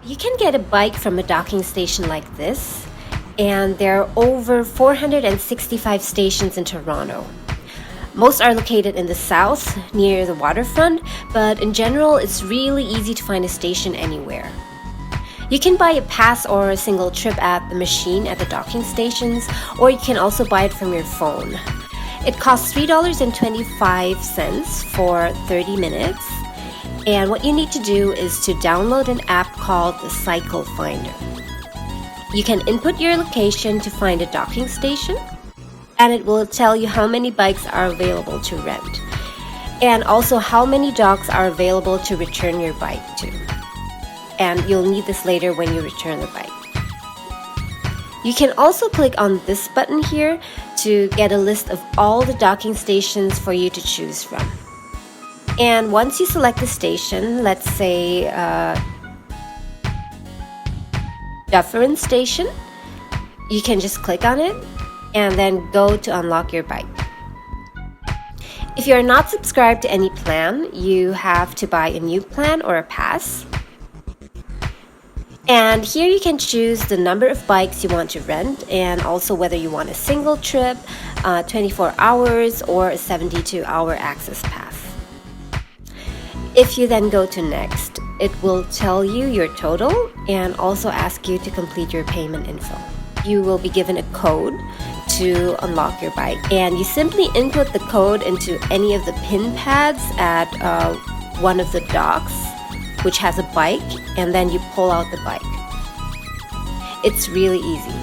You can get a bike from a docking station like this, and there are over 465 stations in Toronto. Most are located in the south, near the waterfront, but in general, it's really easy to find a station anywhere. You can buy a pass or a single trip at the machine at the docking stations, or you can also buy it from your phone. It costs $3.25 for 30 minutes. And what you need to do is to download an app called the Cycle Finder. You can input your location to find a docking station, and it will tell you how many bikes are available to rent, and also how many docks are available to return your bike to. And you'll need this later when you return the bike. You can also click on this button here to get a list of all the docking stations for you to choose from. And once you select the station, let's say Dufferin Station, you can just click on it and then go to unlock your bike. If you're not subscribed to any plan, you have to buy a new plan or a pass. And here you can choose the number of bikes you want to rent, and also whether you want a single trip, 24 hours, or a 72-hour access pass. If you then go to next, it will tell you your total and also ask you to complete your payment info. You will be given a code to unlock your bike, and you simply input the code into any of the pin pads at one of the docks which has a bike, and then you pull out the bike. It's really easy.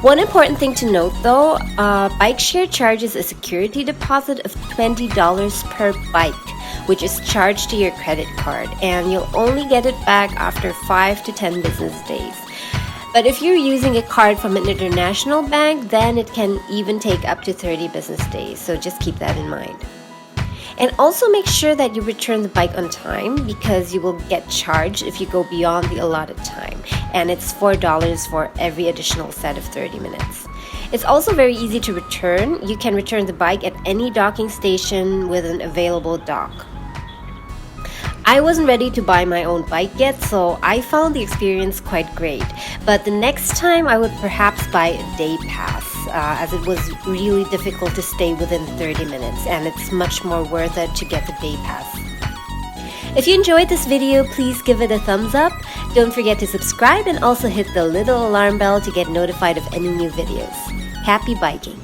One important thing to note though, bike share charges a security deposit of $20 per bike, which is charged to your credit card, and you'll only get it back after 5 to 10 business days. But if you're using a card from an international bank, then it can even take up to 30 business days, so just keep that in mind. And also make sure that you return the bike on time, because you will get charged if you go beyond the allotted time, and it's $4 for every additional set of 30 minutes. It's also very easy to return. You can return the bike at any docking station with an available dock. I wasn't ready to buy my own bike yet, so I found the experience quite great. But the next time I would perhaps buy a day pass, as it was really difficult to stay within 30 minutes, and it's much more worth it to get the day pass. If you enjoyed this video, please give it a thumbs up. Don't forget to subscribe and also hit the little alarm bell to get notified of any new videos. Happy biking!